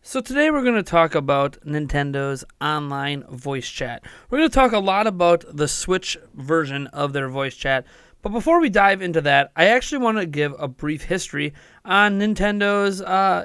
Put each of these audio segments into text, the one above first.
So today we're going to talk about Nintendo's online voice chat. We're going to talk a lot about the Switch version of their voice chat. But before we dive into that, I actually want to give a brief history on Nintendo's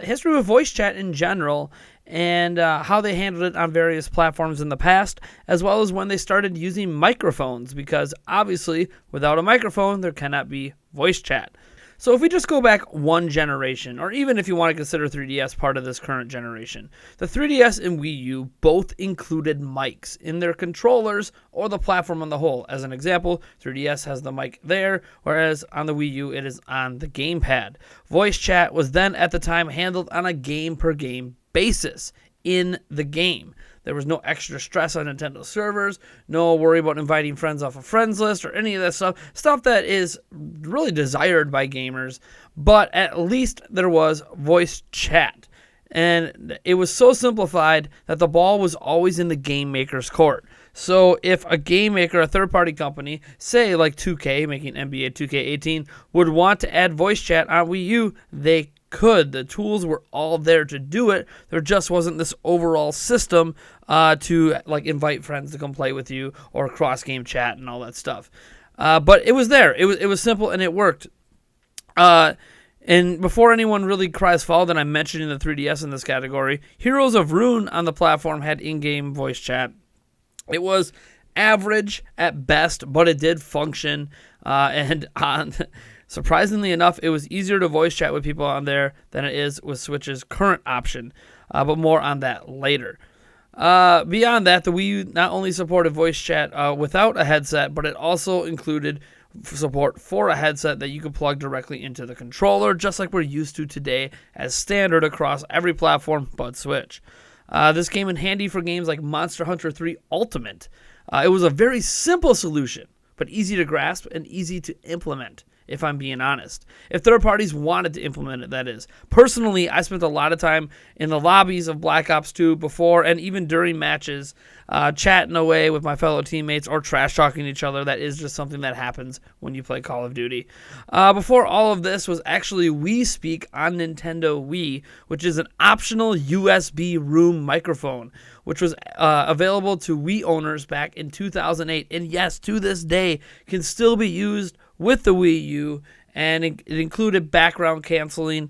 history with voice chat in general and how they handled it on various platforms in the past, as well as when they started using microphones, because obviously without a microphone there cannot be voice chat. So if we just go back one generation, or even if you want to consider 3DS part of this current generation, the 3DS and Wii U both included mics in their controllers or the platform on the whole. As an example, 3DS has the mic there, whereas on the Wii U it is on the gamepad. Voice chat was then at the time handled on a game-per-game basis in the game. There was no extra stress on Nintendo servers, no worry about inviting friends off a friends list or any of that stuff that is really desired by gamers, but at least there was voice chat. And it was so simplified that the ball was always in the game maker's court. So if a game maker, a third-party company, say like 2K, making NBA 2K18, would want to add voice chat on Wii U, they could. The tools were all there to do it. There just wasn't this overall system to like invite friends to come play with you or cross-game chat and all that stuff. But it was there. It was simple and it worked. And before anyone really cries foul that I'm mentioning the 3DS in this category, Heroes of Rune on the platform had in-game voice chat. It was average at best, but it did function. Surprisingly enough, it was easier to voice chat with people on there than it is with Switch's current option, but more on that later. Beyond that, the Wii U not only supported voice chat without a headset, but it also included support for a headset that you could plug directly into the controller, just like we're used to today as standard across every platform but Switch. This came in handy for games like Monster Hunter 3 Ultimate. It was a very simple solution, but easy to grasp and easy to implement, if I'm being honest. If third parties wanted to implement it, that is. Personally, I spent a lot of time in the lobbies of Black Ops 2 before and even during matches, chatting away with my fellow teammates or trash-talking each other. That is just something that happens when you play Call of Duty. Before all of this was actually Wii Speak on Nintendo Wii, which is an optional USB room microphone, which was available to Wii owners back in 2008. And yes, to this day, can still be used with the Wii U, and it included background canceling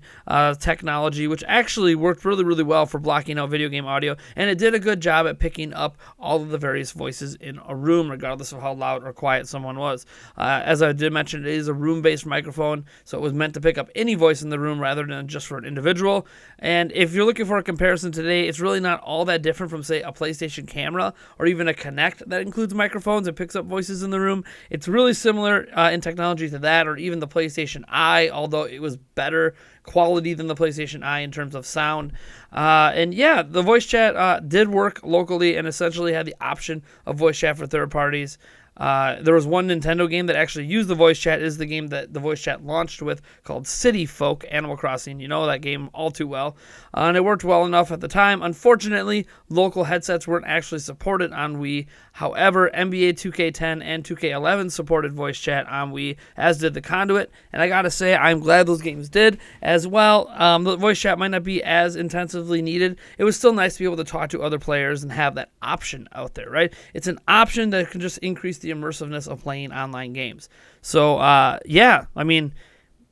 technology, which actually worked really, really well for blocking out video game audio, and it did a good job at picking up all of the various voices in a room, regardless of how loud or quiet someone was. As I did mention, it is a room-based microphone, so it was meant to pick up any voice in the room rather than just for an individual. And if you're looking for a comparison today, it's really not all that different from, say, a PlayStation camera or even a Kinect that includes microphones and picks up voices in the room. It's really similar in technology to that, or even the PlayStation Eye, although it was better quality than the PlayStation Eye in terms of sound. And yeah, the voice chat did work locally and essentially had the option of voice chat for third parties. There was one Nintendo game that actually used the voice chat. It is the game that the voice chat launched with, called City Folk Animal Crossing. You know that game all too well. And it worked well enough at the time. Unfortunately, local headsets weren't actually supported on Wii. However, NBA 2K10 and 2K11 supported voice chat on Wii, as did the Conduit. And I gotta say, I'm glad those games did as well. The voice chat might not be as intensively needed. It was still nice to be able to talk to other players and have that option out there, right? It's an option that can just increase the immersiveness of playing online games. So, yeah, I mean,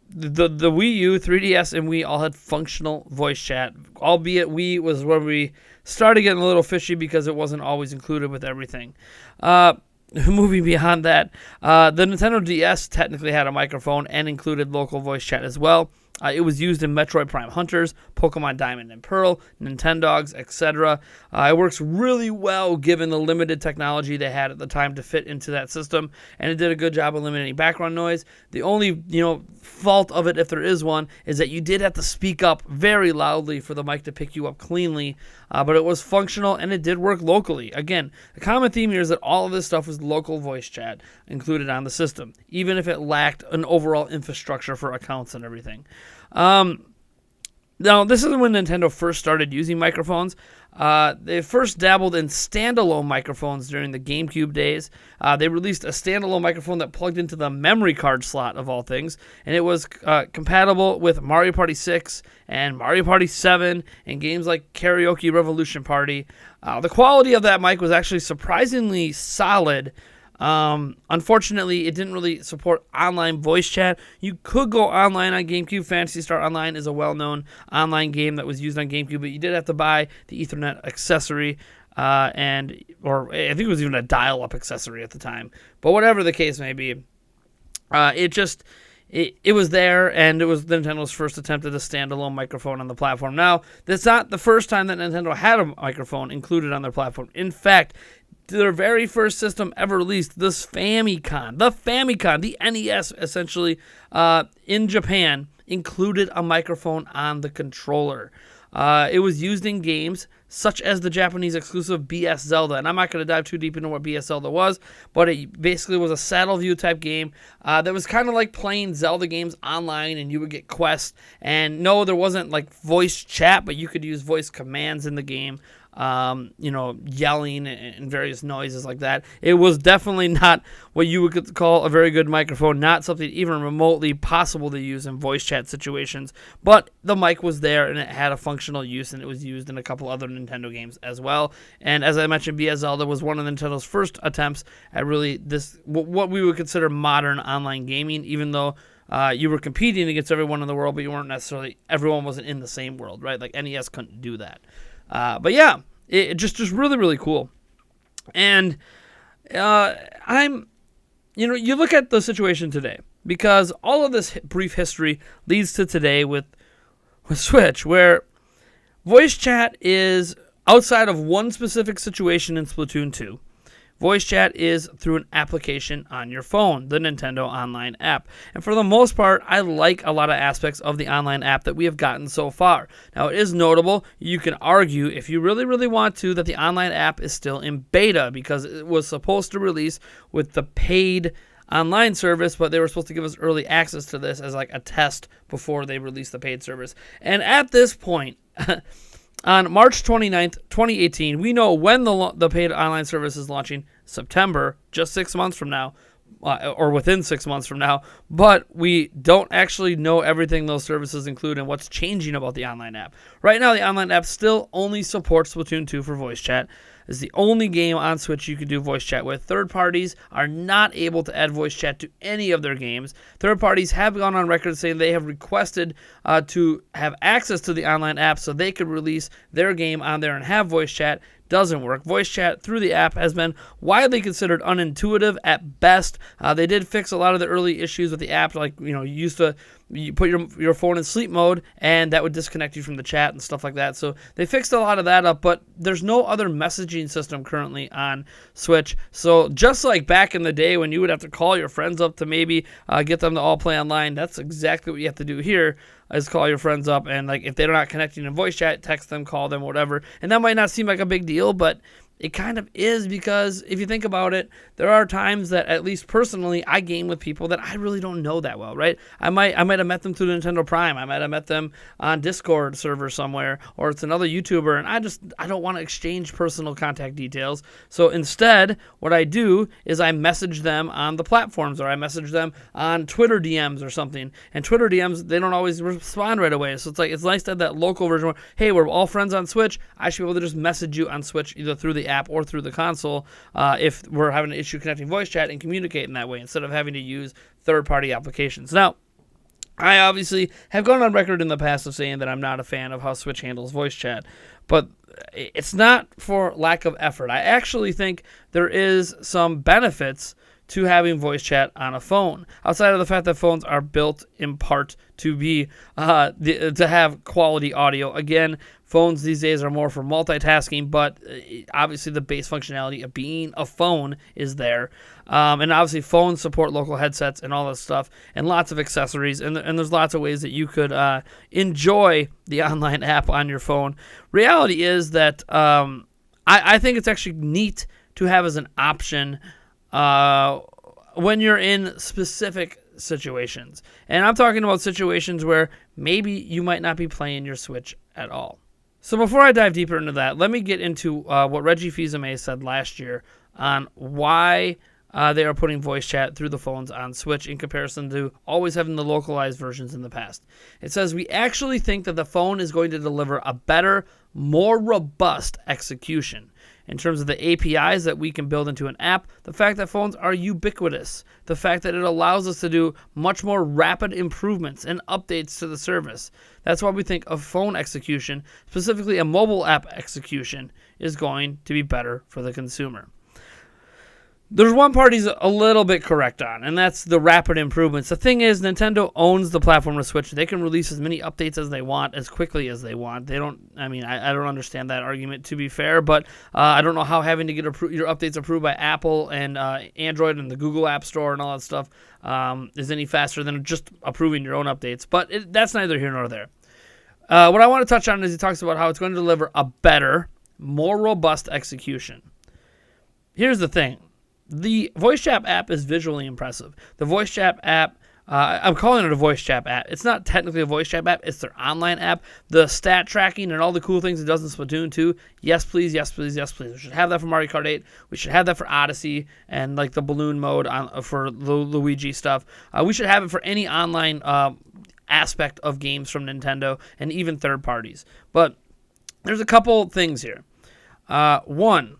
the Wii U, 3DS, and Wii all had functional voice chat, albeit Wii was where we started getting a little fishy because it wasn't always included with everything. Moving beyond that, the Nintendo DS technically had a microphone and included local voice chat as well. It was used in Metroid Prime Hunters, Pokemon Diamond and Pearl, Nintendogs, etc. It works really well given the limited technology they had at the time to fit into that system, and it did a good job eliminating background noise. The only, fault of it, if there is one, is that you did have to speak up very loudly for the mic to pick you up cleanly, but it was functional and it did work locally. Again, the common theme here is that all of this stuff was local voice chat included on the system, even if it lacked an overall infrastructure for accounts and everything. Now, this is when Nintendo first started using microphones. They first dabbled in standalone microphones during the GameCube days. They released a standalone microphone that plugged into the memory card slot, of all things, and it was compatible with Mario Party 6 and Mario Party 7 and games like Karaoke Revolution Party. The quality of that mic was actually surprisingly solid. Unfortunately, it didn't really support online voice chat. You could go online on GameCube. Phantasy Star Online is a well-known online game that was used on GameCube, but you did have to buy the Ethernet accessory, or I think it was even a dial-up accessory at the time. But whatever the case may be, it was there, and it was Nintendo's first attempt at a standalone microphone on the platform. Now, that's not the first time that Nintendo had a microphone included on their platform. In fact, their very first system ever released, this Famicon, the NES, essentially, in Japan, included a microphone on the controller. It was used in games such as the Japanese exclusive BS Zelda, and I'm not going to dive too deep into what BS Zelda was, but it basically was a saddle view type game that was kind of like playing Zelda games online, and you would get quests. And no, there wasn't like voice chat, but you could use voice commands in the game. Yelling and various noises like that. It was definitely not what you would call a very good microphone, not something even remotely possible to use in voice chat situations, but the mic was there and it had a functional use, and it was used in a couple other Nintendo games as well. And as I mentioned, BS Zelda was one of Nintendo's first attempts at really this, what we would consider modern online gaming, even though you were competing against everyone in the world, but you weren't necessarily, everyone wasn't in the same world, right? Like NES couldn't do that. But yeah, it just really, really cool. And you look at the situation today, because all of this brief history leads to today with Switch, where voice chat is outside of one specific situation in Splatoon 2. Voice chat is through an application on your phone, the Nintendo Online app. And for the most part, I like a lot of aspects of the online app that we have gotten so far. Now, it is notable, you can argue, if you really, really want to, that the online app is still in beta, because it was supposed to release with the paid online service, but they were supposed to give us early access to this as like a test before they released the paid service. And at this point, on March 29th, 2018, we know when the paid online service is launching, September, just 6 months from now, or within 6 months from now, but we don't actually know everything those services include and what's changing about the online app. Right now, the online app still only supports Splatoon 2 for voice chat. It's the only game on Switch you can do voice chat with. Third parties are not able to add voice chat to any of their games. Third parties have gone on record saying they have requested to have access to the online app so they could release their game on there and have voice chat. Doesn't work. Voice chat through the app has been widely considered unintuitive at best. They did fix a lot of the early issues with the app, like you put your phone in sleep mode and that would disconnect you from the chat and stuff like that. So they fixed a lot of that up, but there's no other messaging system currently on Switch. So just like back in the day when you would have to call your friends up to maybe get them to all play online, that's exactly what you have to do here. Is call your friends up, and like if they're not connecting in voice chat, text them, call them, whatever. And that might not seem like a big deal, but it kind of is, because if you think about it, there are times that, at least personally, I game with people that I really don't know that well, right? I might have met them through Nintendo Prime. I might have met them on Discord server somewhere, or it's another YouTuber, and I don't want to exchange personal contact details. So instead, what I do is I message them on the platforms, or I message them on Twitter DMs or something. And Twitter DMs, they don't always respond right away. So it's nice to have that local version where, hey, we're all friends on Switch. I should be able to just message you on Switch either through the app or through the console if we're having an issue connecting voice chat, and communicate in that way instead of having to use third-party applications. Now, I obviously have gone on record in the past of saying that I'm not a fan of how Switch handles voice chat, but it's not for lack of effort. I actually think there is some benefits to having voice chat on a phone, outside of the fact that phones are built in part to be to have quality audio. Again, phones these days are more for multitasking, but obviously the base functionality of being a phone is there. And obviously phones support local headsets and all this stuff, and lots of accessories, and there's lots of ways that you could enjoy the online app on your phone. Reality is that I think it's actually neat to have as an option when you're in specific situations. And I'm talking about situations where maybe you might not be playing your Switch at all. So before I dive deeper into that, let me get into what Reggie Fils-Aimé said last year on why they are putting voice chat through the phones on Switch in comparison to always having the localized versions in the past. It says, we actually think that the phone is going to deliver a better, more robust execution. In terms of the APIs that we can build into an app, the fact that phones are ubiquitous, the fact that it allows us to do much more rapid improvements and updates to the service. That's why we think a phone execution, specifically a mobile app execution, is going to be better for the consumer. There's one part he's a little bit correct on, and that's the rapid improvements. The thing is, Nintendo owns the platform of Switch. They can release as many updates as they want, as quickly as they want. They don't, I don't understand that argument, to be fair, but I don't know how having to get your updates approved by Apple and Android and the Google App Store and all that stuff is any faster than just approving your own updates. But that's neither here nor there. What I want to touch on is he talks about how it's going to deliver a better, more robust execution. Here's the thing. The voice chat app is visually impressive. The voice chat app, I'm calling it a voice chat app. It's not technically a voice chat app. It's their online app. The stat tracking and all the cool things it does in Splatoon 2, yes, please, yes, please, yes, please. We should have that for Mario Kart 8. We should have that for Odyssey and like the balloon mode for Luigi stuff. We should have it for any online aspect of games from Nintendo and even third parties. But there's a couple things here. One,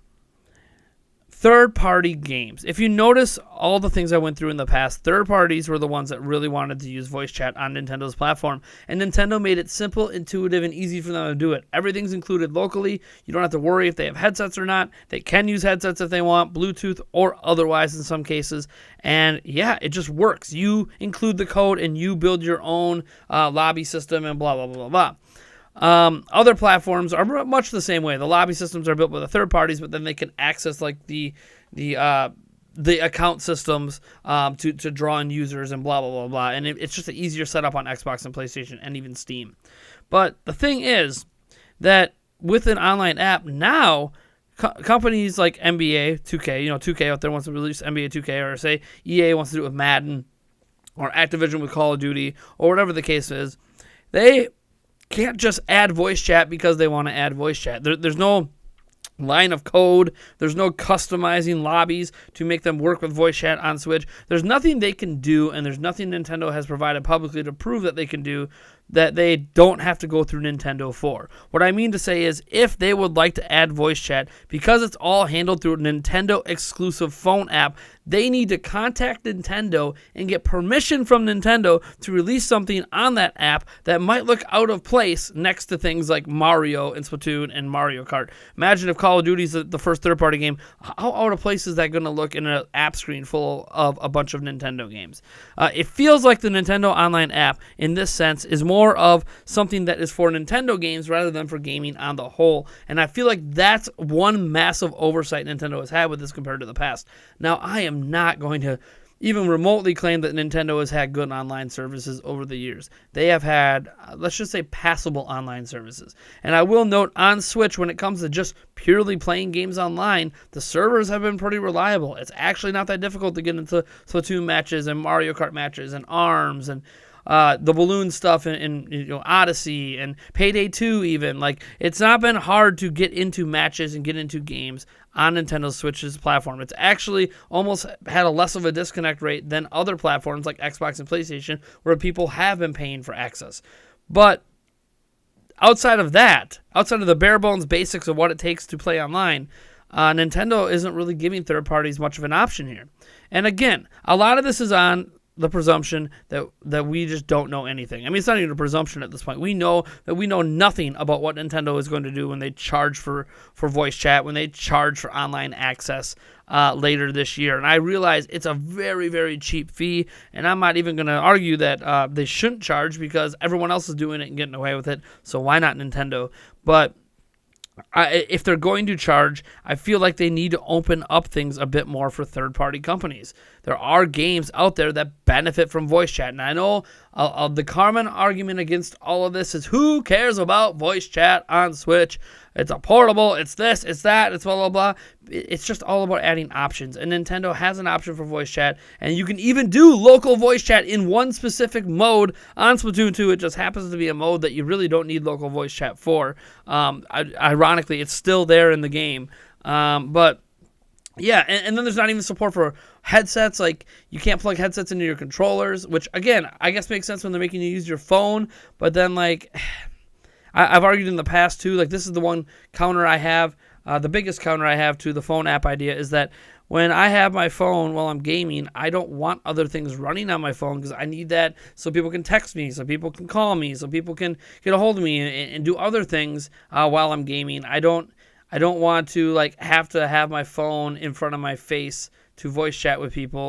third-party games. If you notice all the things I went through in the past, third parties were the ones that really wanted to use voice chat on Nintendo's platform. And Nintendo made it simple, intuitive, and easy for them to do it. Everything's included locally. You don't have to worry if they have headsets or not. They can use headsets if they want, Bluetooth or otherwise in some cases. And yeah, it just works. You include the code and you build your own lobby system and blah, blah, blah, blah, blah. Other platforms are much the same way. The lobby systems are built by the third parties, but then they can access like the account systems to draw in users and blah, blah, blah, blah. And it's just an easier setup on Xbox and PlayStation and even Steam. But the thing is that with an online app now, companies like NBA 2K, 2K out there wants to release NBA 2K, or say EA wants to do it with Madden, or Activision with Call of Duty, or whatever the case is, they can't just add voice chat because they want to add voice chat. There's no line of code. There's no customizing lobbies to make them work with voice chat on Switch. There's nothing they can do, and there's nothing Nintendo has provided publicly to prove that they can do that they don't have to go through Nintendo for. What I mean to say is, if they would like to add voice chat, because it's all handled through a Nintendo exclusive phone app, they need to contact Nintendo and get permission from Nintendo to release something on that app that might look out of place next to things like Mario and Splatoon and Mario Kart. Imagine if Call of Duty is the first third-party game. How out of place is that going to look in an app screen full of a bunch of Nintendo games? It feels like the Nintendo Online app, in this sense, is more of something that is for Nintendo games rather than for gaming on the whole. And I feel like that's one massive oversight Nintendo has had with this compared to the past. Now, I am not going to even remotely claim that Nintendo has had good online services over the years. They have had, let's just say, passable online services. And I will note on Switch, when it comes to just purely playing games online, the servers have been pretty reliable. It's actually not that difficult to get into Splatoon matches and Mario Kart matches and ARMS and the balloon stuff in Odyssey and Payday 2 even. Like, it's not been hard to get into matches and get into games on Nintendo Switch's platform. It's actually almost had a less of a disconnect rate than other platforms like Xbox and PlayStation, where people have been paying for access. But outside of that, outside of the bare bones basics of what it takes to play online, Nintendo isn't really giving third parties much of an option here. And again, a lot of this is on the presumption that we just don't know anything. I mean, it's not even a presumption at this point. We know that we know nothing about what Nintendo is going to do when they charge for voice chat, when they charge for online access later this year. And I realize it's a very, very cheap fee, and I'm not even going to argue that they shouldn't charge because everyone else is doing it and getting away with it, so why not Nintendo? But if they're going to charge, I feel like they need to open up things a bit more for third-party companies. There are games out there that benefit from voice chat, and I know The common argument against all of this is, who cares about voice chat on Switch? It's a portable, it's this, it's that, it's blah, blah, blah. It's just all about adding options. And Nintendo has an option for voice chat, and you can even do local voice chat in one specific mode on Splatoon 2. It just happens to be a mode that you really don't need local voice chat for. Ironically, it's still there in the game. But yeah, and then there's not even support for headsets. Like, you can't plug headsets into your controllers, which, again, I guess makes sense when they're making you use your phone. But then, like, I've argued in the past, too, like, this is the one counter I have. The biggest counter I have to the phone app idea is that when I have my phone while I'm gaming, I don't want other things running on my phone, because I need that so people can text me, so people can call me, so people can get a hold of me and do other things while I'm gaming. I don't want to, like, have to have my phone in front of my face to voice chat with people,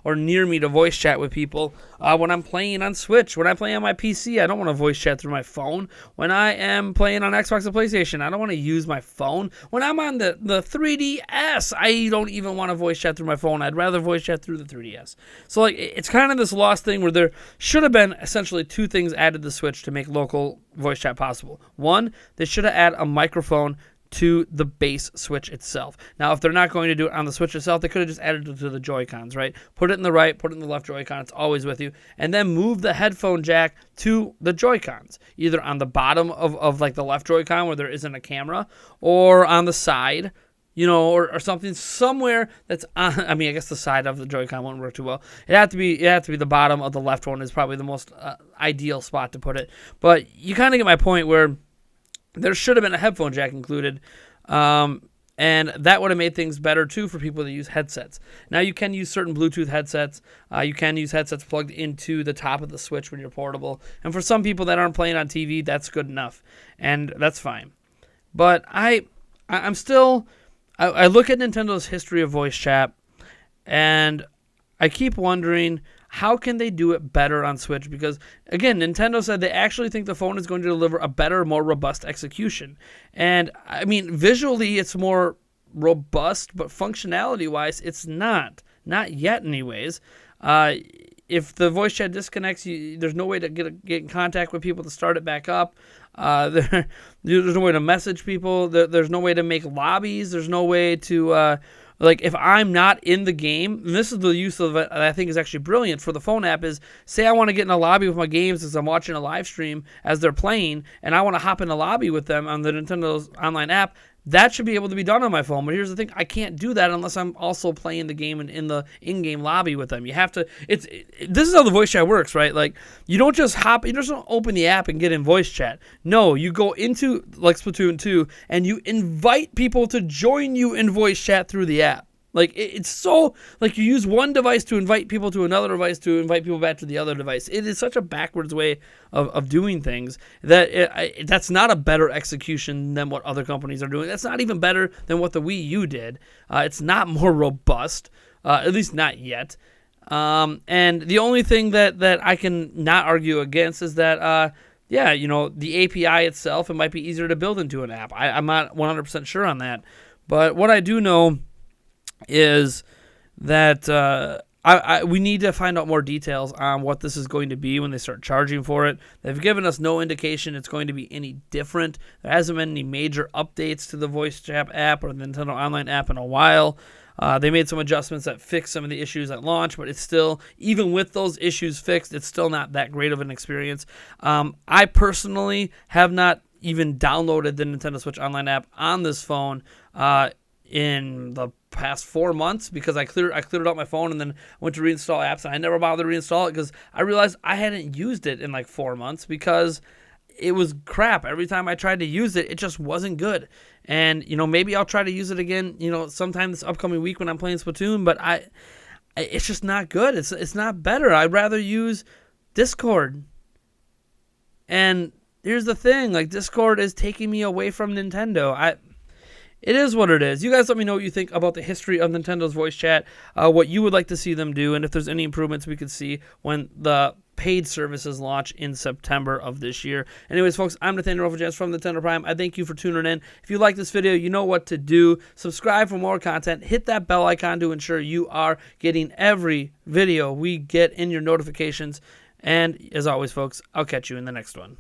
or near me to voice chat with people when I'm playing on Switch. When I play on my PC, I don't want to voice chat through my phone. When I am playing on Xbox or PlayStation, I don't want to use my phone. When I'm on the 3DS, I don't even want to voice chat through my phone. I'd rather voice chat through the 3DS. So, like, it's kind of this lost thing where there should have been essentially two things added to the Switch to make local voice chat possible. One, they should have added a microphone to the base Switch itself. Now, if they're not going to do it on the Switch itself, they could have just added it to the Joy-Cons, right? Put it in the right, put it in the left Joy-Con, it's always with you, and then move the headphone jack to the Joy-Cons, either on the bottom of like the left Joy-Con where there isn't a camera, or on the side, you know, or something somewhere that's on. I mean, I guess the side of the Joy-Con won't work too well. It had to be the bottom of the left one is probably the most ideal spot to put it. But you kind of get my point where there should have been a headphone jack included, and that would have made things better, too, for people that use headsets. Now, you can use certain Bluetooth headsets. You can use headsets plugged into the top of the Switch when you're portable. And for some people that aren't playing on TV, that's good enough, and that's fine. But I'm still... I look at Nintendo's history of voice chat, and I keep wondering, how can they do it better on Switch? Because, again, Nintendo said they actually think the phone is going to deliver a better, more robust execution. And, I mean, visually it's more robust, but functionality-wise it's not. Not yet, anyways. If the voice chat disconnects, there's no way to get in contact with people to start it back up. There's no way to message people. There's no way to make lobbies. There's no way to... Like, if I'm not in the game, and this is the use of it that I think is actually brilliant for the phone app, is say I want to get in a lobby with my games as I'm watching a live stream as they're playing, and I want to hop in a lobby with them on the Nintendo's online app, that should be able to be done on my phone. But here's the thing, I can't do that unless I'm also playing the game and in the in-game lobby with them. You have to, this is how the voice chat works, right? Like, you don't just don't open the app and get in voice chat. No, you go into, like Splatoon 2, and you invite people to join you in voice chat through the app. Like, it's so, like, you use one device to invite people to another device to invite people back to the other device. It is such a backwards way of doing things that that's not a better execution than what other companies are doing. That's not even better than what the Wii U did. It's not more robust, at least not yet. And the only thing that I can not argue against is that, yeah, you know, the API itself, it might be easier to build into an app. I'm not 100% sure on that. But what I do know is that we need to find out more details on what this is going to be when they start charging for it. They've given us no indication it's going to be any different. There hasn't been any major updates to the voice chat app or the Nintendo Online app in a while. They made some adjustments that fixed some of the issues at launch, but it's still, even with those issues fixed, it's still not that great of an experience. I personally have not even downloaded the Nintendo Switch Online app on this phone in the past 4 months because I cleared out my phone and then went to reinstall apps, and I never bothered to reinstall it because I realized I hadn't used it in like 4 months because it was crap. Every time I tried to use it, it just wasn't good. And, you know, maybe I'll try to use it again, you know, sometime this upcoming week when I'm playing Splatoon, but it's just not good. It's not better. I'd rather use Discord. And here's the thing, like, Discord is taking me away from Nintendo. It is what it is. You guys let me know what you think about the history of Nintendo's voice chat, what you would like to see them do, and if there's any improvements we could see when the paid services launch in September of this year. Anyways, folks, I'm Nathaniel Rovajas from Nintendo Prime. I thank you for tuning in. If you like this video, you know what to do. Subscribe for more content. Hit that bell icon to ensure you are getting every video we get in your notifications. And as always, folks, I'll catch you in the next one.